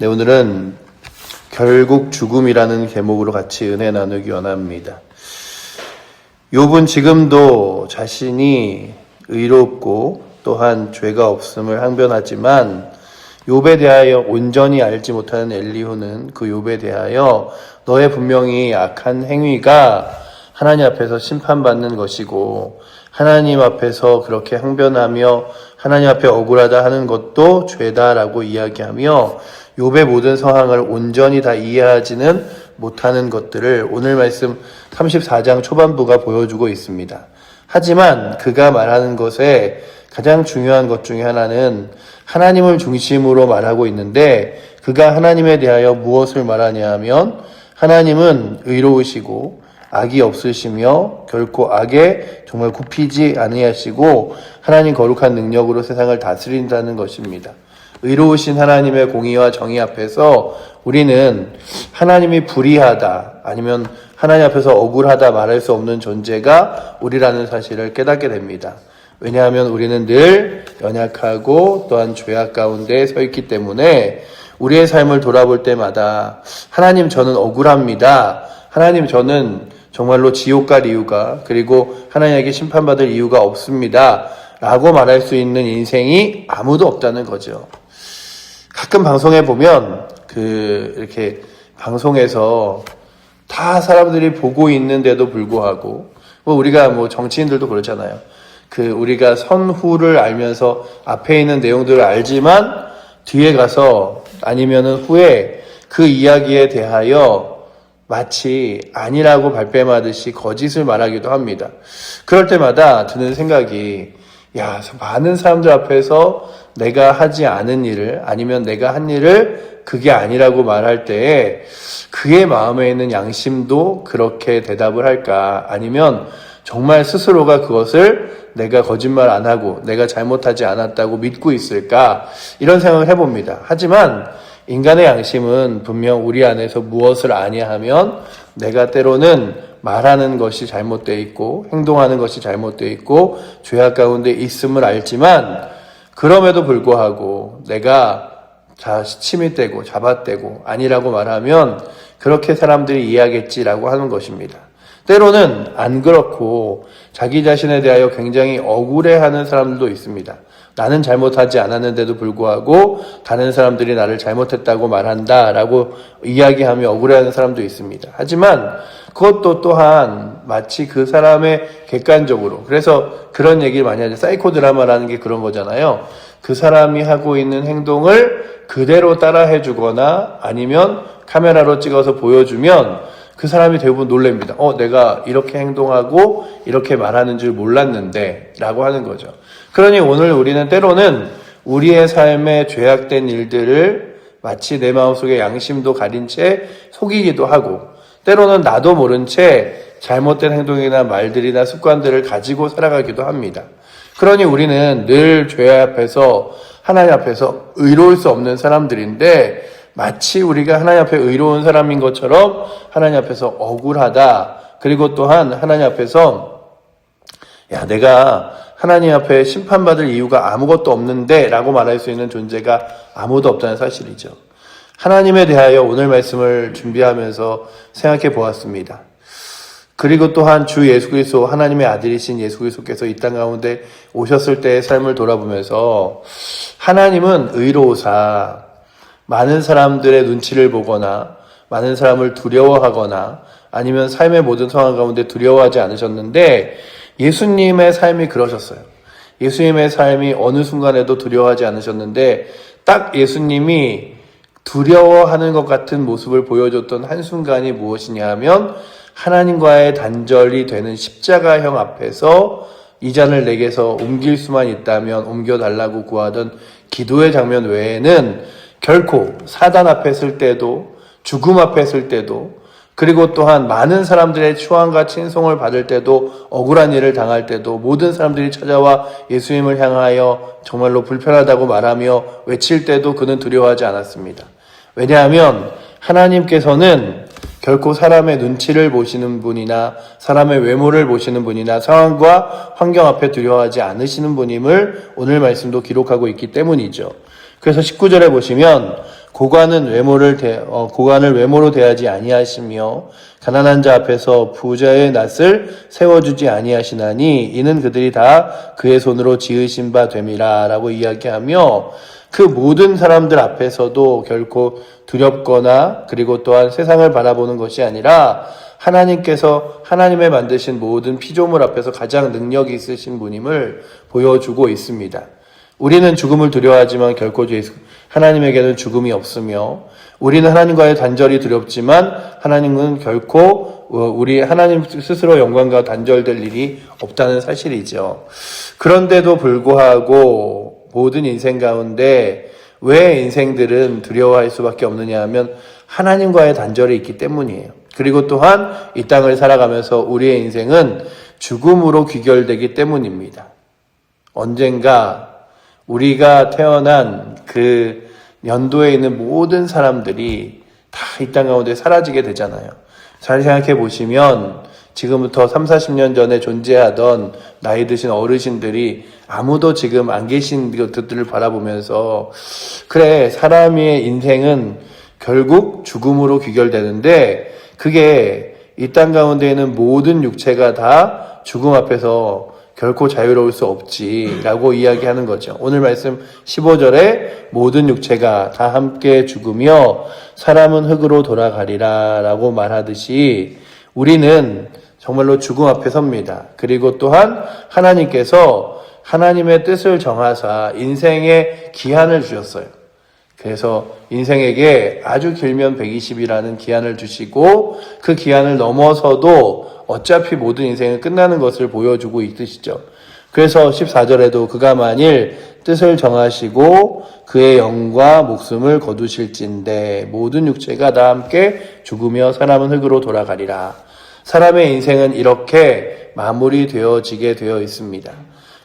네, 오늘은 결국 죽음이라는 제목으로 같이 은혜 나누기 원합니다. 욥은 지금도 자신이 의롭고 또한 죄가 없음을 항변하지만 욥에 대하여 온전히 알지 못하는 엘리후는 그 욥에 대하여 너의 분명히 악한 행위가 하나님 앞에서 심판받는 것이고 하나님 앞에서 그렇게 항변하며 하나님 앞에 억울하다 하는 것도 죄다라고 이야기하며 욥의 모든 상황을 온전히 다 이해하지는 못하는 것들을 오늘 말씀 34장 초반부가 보여주고 있습니다. 하지만 그가 말하는 것에 가장 중요한 것 중에 하나는 하나님을 중심으로 말하고 있는데 그가 하나님에 대하여 무엇을 말하냐 하면 하나님은 의로우시고 악이 없으시며 결코 악에 정말 굽히지 아니하시고 하나님 거룩한 능력으로 세상을 다스린다는 것입니다. 의로우신 하나님의 공의와 정의 앞에서 우리는 하나님이 불의하다 아니면 하나님 앞에서 억울하다 말할 수 없는 존재가 우리라는 사실을 깨닫게 됩니다. 왜냐하면 우리는 늘 연약하고 또한 죄악 가운데 서 있기 때문에 우리의 삶을 돌아볼 때마다 하나님 저는 억울합니다. 하나님 저는 정말로 지옥 갈 이유가 그리고 하나님에게 심판받을 이유가 없습니다. 라고 말할 수 있는 인생이 아무도 없다는 거죠. 가끔 방송에 보면 이렇게 방송에서 다 사람들이 보고 있는데도 불구하고 우리가 정치인들도 그렇잖아요. 우리가 선후를 알면서 앞에 있는 내용들을 알지만 뒤에 가서 아니면은 후에 그 이야기에 대하여 마치 아니라고 발뺌하듯이 거짓을 말하기도 합니다. 그럴 때마다 드는 생각이 많은 사람들 앞에서 내가 하지 않은 일을 아니면 내가 한 일을 그게 아니라고 말할 때에 그의 마음에 있는 양심도 그렇게 대답을 할까 아니면 정말 스스로가 그것을 내가 거짓말 안 하고 내가 잘못하지 않았다고 믿고 있을까 이런 생각을 해봅니다. 하지만 인간의 양심은 분명 우리 안에서 무엇을 아냐하면 내가 때로는 말하는 것이 잘못되어 있고 행동하는 것이 잘못되어 있고 죄악 가운데 있음을 알지만 그럼에도 불구하고 내가 침입되고 잡아떼고 아니라고 말하면 그렇게 사람들이 이해하겠지라고 하는 것입니다. 때로는 안 그렇고 자기 자신에 대하여 굉장히 억울해하는 사람들도 있습니다. 나는 잘못하지 않았는데도 불구하고 다른 사람들이 나를 잘못했다고 말한다라고 이야기하며 억울해하는 사람도 있습니다. 하지만 그것도 또한 마치 그 사람의 객관적으로 그래서 그런 얘기를 많이 하죠. 사이코 드라마라는 게 그런 거잖아요. 그 사람이 하고 있는 행동을 그대로 따라해 주거나 아니면 카메라로 찍어서 보여주면 그 사람이 대부분 놀랍니다. 내가 이렇게 행동하고 이렇게 말하는 줄 몰랐는데 라고 하는 거죠. 그러니 오늘 우리는 때로는 우리의 삶에 죄악된 일들을 마치 내 마음속에 양심도 가린 채 속이기도 하고 때로는 나도 모른 채 잘못된 행동이나 말들이나 습관들을 가지고 살아가기도 합니다. 그러니 우리는 늘 죄 앞에서 하나님 앞에서 의로울 수 없는 사람들인데 마치 우리가 하나님 앞에 의로운 사람인 것처럼 하나님 앞에서 억울하다. 그리고 또한 하나님 앞에서 내가 하나님 앞에 심판받을 이유가 아무것도 없는데 라고 말할 수 있는 존재가 아무도 없다는 사실이죠. 하나님에 대하여 오늘 말씀을 준비하면서 생각해 보았습니다. 그리고 또한 주 예수 그리스도 하나님의 아들이신 예수 그리스도께서 이 땅 가운데 오셨을 때의 삶을 돌아보면서 하나님은 의로우사 많은 사람들의 눈치를 보거나 많은 사람을 두려워하거나 아니면 삶의 모든 상황 가운데 두려워하지 않으셨는데 예수님의 삶이 그러셨어요. 예수님의 삶이 어느 순간에도 두려워하지 않으셨는데 딱 예수님이 두려워하는 것 같은 모습을 보여줬던 한순간이 무엇이냐 하면 하나님과의 단절이 되는 십자가형 앞에서 이 잔을 내게서 옮길 수만 있다면 옮겨달라고 구하던 기도의 장면 외에는 결코 사단 앞에 설 때도 죽음 앞에 설 때도 그리고 또한 많은 사람들의 추앙과 칭송을 받을 때도 억울한 일을 당할 때도 모든 사람들이 찾아와 예수님을 향하여 정말로 불편하다고 말하며 외칠 때도 그는 두려워하지 않았습니다. 왜냐하면 하나님께서는 결코 사람의 눈치를 보시는 분이나 사람의 외모를 보시는 분이나 상황과 환경 앞에 두려워하지 않으시는 분임을 오늘 말씀도 기록하고 있기 때문이죠. 그래서 19절에 보시면 고관을 외모로 대하지 아니하시며 가난한 자 앞에서 부자의 낯을 세워주지 아니하시나니 이는 그들이 다 그의 손으로 지으신 바 됨이라 라고 이야기하며 그 모든 사람들 앞에서도 결코 두렵거나 그리고 또한 세상을 바라보는 것이 아니라 하나님께서 하나님의 만드신 모든 피조물 앞에서 가장 능력이 있으신 분임을 보여주고 있습니다. 우리는 죽음을 두려워하지만 결코 하나님에게는 죽음이 없으며 우리는 하나님과의 단절이 두렵지만 하나님은 결코 우리 하나님 스스로 영광과 단절될 일이 없다는 사실이죠. 그런데도 불구하고 모든 인생 가운데 왜 인생들은 두려워할 수밖에 없느냐 하면 하나님과의 단절이 있기 때문이에요. 그리고 또한 이 땅을 살아가면서 우리의 인생은 죽음으로 귀결되기 때문입니다. 언젠가 우리가 태어난 그 연도에 있는 모든 사람들이 다 이 땅 가운데 사라지게 되잖아요. 잘 생각해 보시면 지금부터 30-40년 전에 존재하던 나이 드신 어르신들이 아무도 지금 안 계신 것들을 바라보면서 그래, 사람의 인생은 결국 죽음으로 귀결되는데 그게 이 땅 가운데 있는 모든 육체가 다 죽음 앞에서 결코 자유로울 수 없지라고 이야기하는 거죠. 오늘 말씀 15절에 모든 육체가 다 함께 죽으며 사람은 흙으로 돌아가리라 라고 말하듯이 우리는 정말로 죽음 앞에 섭니다. 그리고 또한 하나님께서 하나님의 뜻을 정하사 인생의 기한을 주셨어요. 그래서 인생에게 아주 길면 120이라는 기한을 주시고 그 기한을 넘어서도 어차피 모든 인생은 끝나는 것을 보여주고 있으시죠. 그래서 14절에도 그가 만일 뜻을 정하시고 그의 영과 목숨을 거두실진대 모든 육체가 다 함께 죽으며 사람은 흙으로 돌아가리라. 사람의 인생은 이렇게 마무리되어지게 되어 있습니다.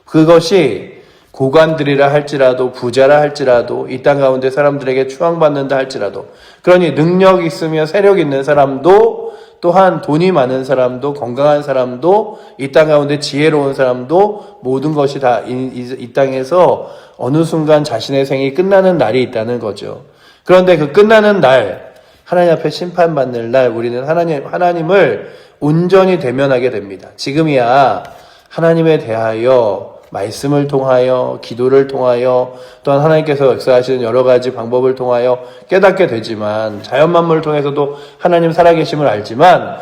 그것이 고관들이라 할지라도 부자라 할지라도 이 땅 가운데 사람들에게 추앙받는다 할지라도 그러니 능력 있으며 세력 있는 사람도 또한 돈이 많은 사람도 건강한 사람도 이 땅 가운데 지혜로운 사람도 모든 것이 다 이 땅에서 어느 순간 자신의 생이 끝나는 날이 있다는 거죠. 그런데 그 끝나는 날 하나님 앞에 심판받는 날 우리는 하나님을 온전히 대면하게 됩니다. 지금이야 하나님에 대하여 말씀을 통하여 기도를 통하여 또한 하나님께서 역사하시는 여러 가지 방법을 통하여 깨닫게 되지만 자연 만물을 통해서도 하나님 살아계심을 알지만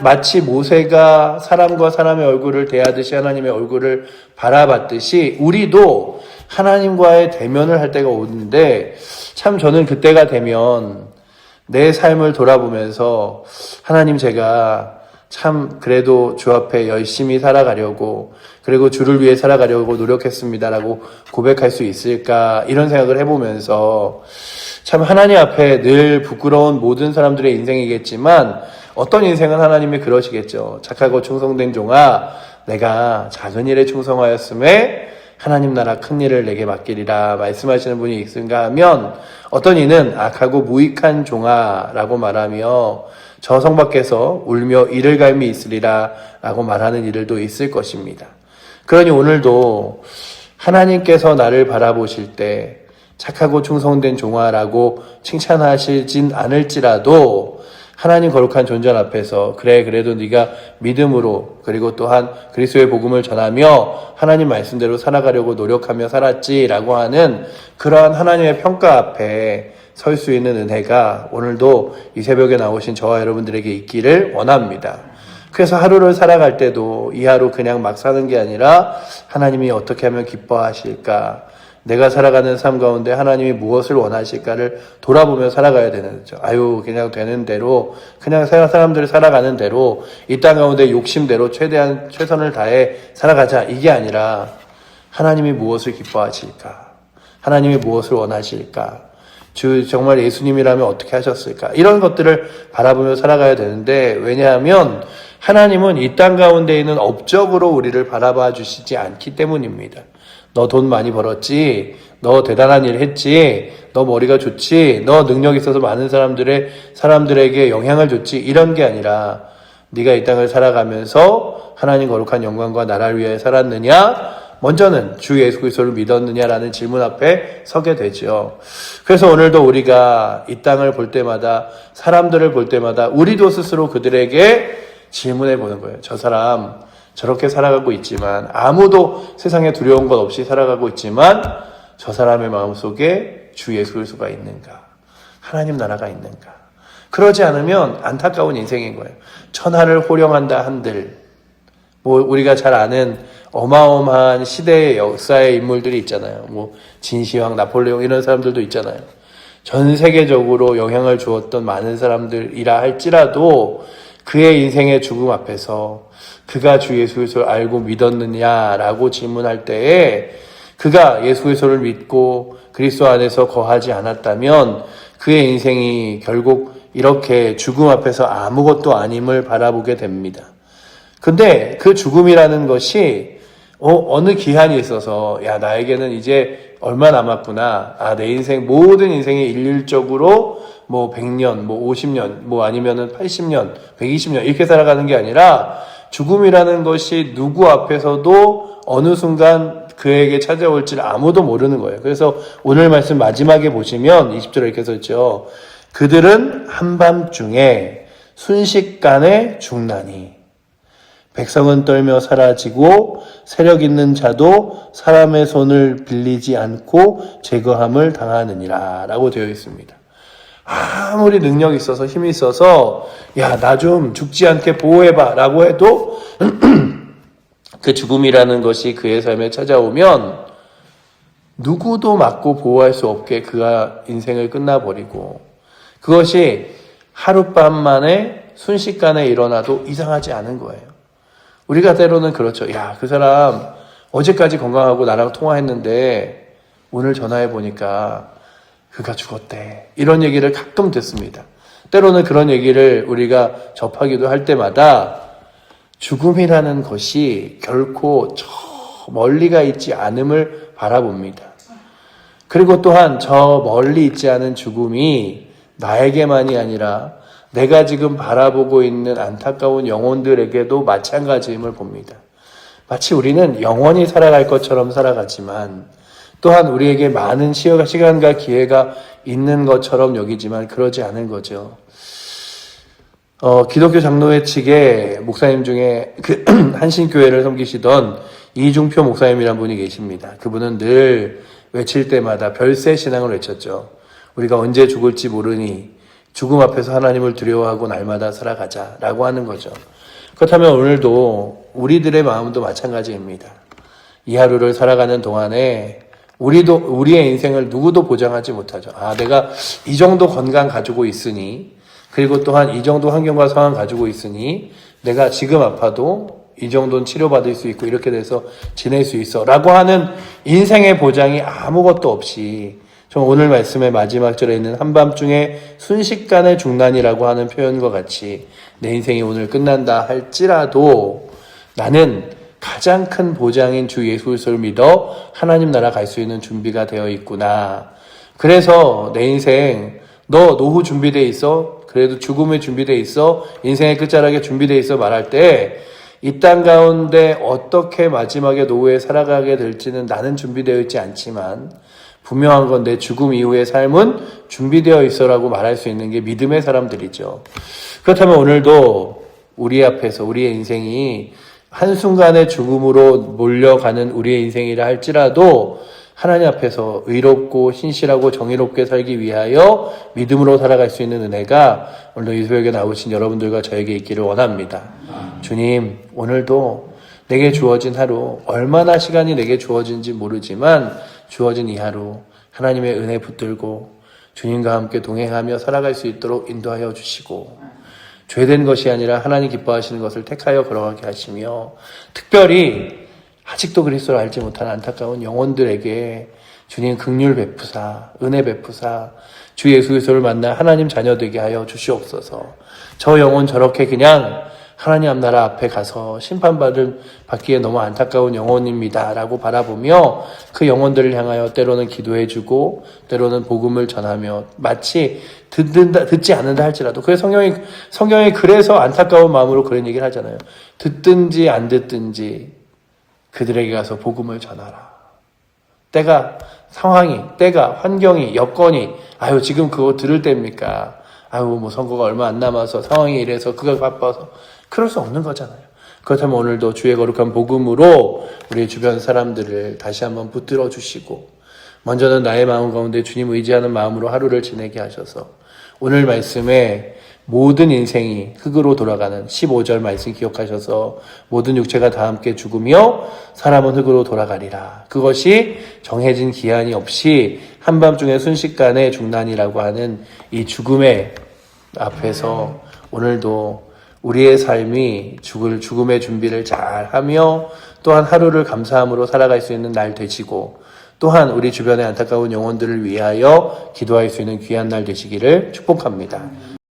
마치 모세가 사람과 사람의 얼굴을 대하듯이 하나님의 얼굴을 바라봤듯이 우리도 하나님과의 대면을 할 때가 오는데 참 저는 그때가 되면 내 삶을 돌아보면서 하나님 제가 참 그래도 주 앞에 열심히 살아가려고 그리고 주를 위해 살아가려고 노력했습니다라고 고백할 수 있을까 이런 생각을 해보면서 참 하나님 앞에 늘 부끄러운 모든 사람들의 인생이겠지만 어떤 인생은 하나님이 그러시겠죠. 착하고 충성된 종아 내가 작은 일에 충성하였음에 하나님 나라 큰 일을 내게 맡기리라 말씀하시는 분이 있은가 하면 어떤 이는 악하고 무익한 종아라고 말하며 저 성 밖에서 울며 이를 갈미 있으리라 라고 말하는 이들도 있을 것입니다. 그러니 오늘도 하나님께서 나를 바라보실 때 착하고 충성된 종아라고 칭찬하시진 않을지라도 하나님 거룩한 존전 앞에서 그래 그래도 네가 믿음으로 그리고 또한 그리스도의 복음을 전하며 하나님 말씀대로 살아가려고 노력하며 살았지라고 하는 그러한 하나님의 평가 앞에 설 수 있는 은혜가 오늘도 이 새벽에 나오신 저와 여러분들에게 있기를 원합니다. 그래서 하루를 살아갈 때도 이 하루 그냥 막 사는 게 아니라 하나님이 어떻게 하면 기뻐하실까 내가 살아가는 삶 가운데 하나님이 무엇을 원하실까를 돌아보며 살아가야 되는 거죠. 아유 그냥 되는 대로 그냥 사람들이 살아가는 대로 이 땅 가운데 욕심대로 최대한 최선을 다해 살아가자 이게 아니라 하나님이 무엇을 기뻐하실까 하나님이 무엇을 원하실까 정말 예수님이라면 어떻게 하셨을까 이런 것들을 바라보며 살아가야 되는데 왜냐하면 하나님은 이 땅 가운데 있는 업적으로 우리를 바라봐 주시지 않기 때문입니다. 너 돈 많이 벌었지, 너 대단한 일 했지, 너 머리가 좋지, 너 능력 있어서 많은 사람들에게 영향을 줬지 이런 게 아니라 네가 이 땅을 살아가면서 하나님 거룩한 영광과 나라를 위해 살았느냐 먼저는 주 예수 그리스도를 믿었느냐라는 질문 앞에 서게 되죠. 그래서 오늘도 우리가 이 땅을 볼 때마다, 사람들을 볼 때마다 우리도 스스로 그들에게 질문해 보는 거예요. 저 사람 저렇게 살아가고 있지만, 아무도 세상에 두려운 것 없이 살아가고 있지만 저 사람의 마음속에 주 예수 그리스도가 있는가? 하나님 나라가 있는가? 그러지 않으면 안타까운 인생인 거예요. 천하를 호령한다 한들, 우리가 잘 아는 어마어마한 시대의 역사의 인물들이 있잖아요. 진시황, 나폴레옹 이런 사람들도 있잖아요. 전 세계적으로 영향을 주었던 많은 사람들이라 할지라도 그의 인생의 죽음 앞에서 그가 주 예수 그리스도를 알고 믿었느냐라고 질문할 때에, 그가 예수 그리스도를 믿고 그리스도 안에서 거하지 않았다면 그의 인생이 결국 이렇게 죽음 앞에서 아무것도 아님을 바라보게 됩니다. 근데 그 죽음이라는 것이 어느 기한이 있어서, 야, 나에게는 이제 얼마 남았구나. 내 인생, 모든 인생이 일률적으로 100년, 50년, 아니면은 80년, 120년 이렇게 살아가는 게 아니라, 죽음이라는 것이 누구 앞에서도 어느 순간 그에게 찾아올지를 아무도 모르는 거예요. 그래서 오늘 말씀 마지막에 보시면 20절에 이렇게 써있죠. 그들은 한밤중에 순식간에 죽나니 백성은 떨며 사라지고 세력 있는 자도 사람의 손을 빌리지 않고 제거함을 당하느니라 라고 되어 있습니다. 아무리 능력이 있어서 힘이 있어서 야, 나 좀 죽지 않게 보호해봐 라고 해도 그 죽음이라는 것이 그의 삶에 찾아오면 누구도 막고 보호할 수 없게 그가 인생을 끝나버리고, 그것이 하룻밤 만에 순식간에 일어나도 이상하지 않은 거예요. 우리가 때로는 그렇죠. 야, 그 사람 어제까지 건강하고 나랑 통화했는데 오늘 전화해보니까 그가 죽었대. 이런 얘기를 가끔 듣습니다. 때로는 그런 얘기를 우리가 접하기도 할 때마다 죽음이라는 것이 결코 저 멀리가 있지 않음을 바라봅니다. 그리고 또한 저 멀리 있지 않은 죽음이 나에게만이 아니라 내가 지금 바라보고 있는 안타까운 영혼들에게도 마찬가지임을 봅니다. 마치 우리는 영원히 살아갈 것처럼 살아가지만 또한 우리에게 많은 시간과 기회가 있는 것처럼 여기지만 그러지 않은 거죠. 기독교 장로회 측의 목사님 중에 그 한신교회를 섬기시던 이중표 목사님이란 분이 계십니다. 그분은 늘 외칠 때마다 별세 신앙을 외쳤죠. 우리가 언제 죽을지 모르니 죽음 앞에서 하나님을 두려워하고 날마다 살아가자라고 하는 거죠. 그렇다면 오늘도 우리들의 마음도 마찬가지입니다. 이 하루를 살아가는 동안에 우리의 인생을 누구도 보장하지 못하죠. 내가 이 정도 건강 가지고 있으니, 그리고 또한 이 정도 환경과 상황 가지고 있으니 내가 지금 아파도 이 정도는 치료받을 수 있고 이렇게 돼서 지낼 수 있어 라고 하는 인생의 보장이 아무것도 없이, 좀 오늘 말씀의 마지막 절에 있는 한밤중에 순식간에 죽나니라고 하는 표현과 같이 내 인생이 오늘 끝난다 할지라도 나는 가장 큰 보장인 주 예수 그리스도를 믿어 하나님 나라 갈 수 있는 준비가 되어 있구나. 그래서 내 인생, 너 노후 준비되어 있어? 그래도 죽음에 준비되어 있어? 인생의 끝자락에 준비되어 있어? 말할 때 이 땅 가운데 어떻게 마지막에 노후에 살아가게 될지는 나는 준비되어 있지 않지만 분명한 건 내 죽음 이후의 삶은 준비되어 있어라고 말할 수 있는 게 믿음의 사람들이죠. 그렇다면 오늘도 우리 앞에서 우리의 인생이 한순간의 죽음으로 몰려가는 우리의 인생이라 할지라도 하나님 앞에서 의롭고 신실하고 정의롭게 살기 위하여 믿음으로 살아갈 수 있는 은혜가 오늘도 이 새벽에 나오신 여러분들과 저에게 있기를 원합니다. 주님, 오늘도 내게 주어진 하루, 얼마나 시간이 내게 주어진지 모르지만 주어진 이 하루 하나님의 은혜 붙들고 주님과 함께 동행하며 살아갈 수 있도록 인도하여 주시고, 죄된 것이 아니라 하나님 기뻐하시는 것을 택하여 걸어가게 하시며, 특별히 아직도 그리스도를 알지 못한 안타까운 영혼들에게 주님 긍휼 베푸사, 은혜 베푸사, 주 예수 그리스도를 만나 하나님 자녀 되게 하여 주시옵소서. 저 영혼 저렇게 그냥 하나님 나라 앞에 가서 심판받기에 너무 안타까운 영혼입니다 라고 바라보며 그 영혼들을 향하여 때로는 기도해주고 때로는 복음을 전하며, 마치 듣지 않는다 할지라도, 그래서 성경이 그래서 안타까운 마음으로 그런 얘기를 하잖아요. 듣든지 안 듣든지 그들에게 가서 복음을 전하라. 때가, 상황이, 때가, 환경이, 여건이, 아유, 지금 그거 들을 때입니까? 아유, 뭐 선거가 얼마 안 남아서 상황이 이래서 그거 바빠서. 그럴 수 없는 거잖아요. 그렇다면 오늘도 주의 거룩한 복음으로 우리 주변 사람들을 다시 한번 붙들어 주시고, 먼저는 나의 마음 가운데 주님 의지하는 마음으로 하루를 지내게 하셔서, 오늘 말씀에 모든 인생이 흙으로 돌아가는 15절 말씀 기억하셔서 모든 육체가 다 함께 죽으며 사람은 흙으로 돌아가리라. 그것이 정해진 기한이 없이 한밤중에 순식간에 중난이라고 하는 이 죽음의 앞에서 오늘도 우리의 삶이 죽음의 준비를 잘 하며 또한 하루를 감사함으로 살아갈 수 있는 날 되시고 또한 우리 주변의 안타까운 영혼들을 위하여 기도할 수 있는 귀한 날 되시기를 축복합니다.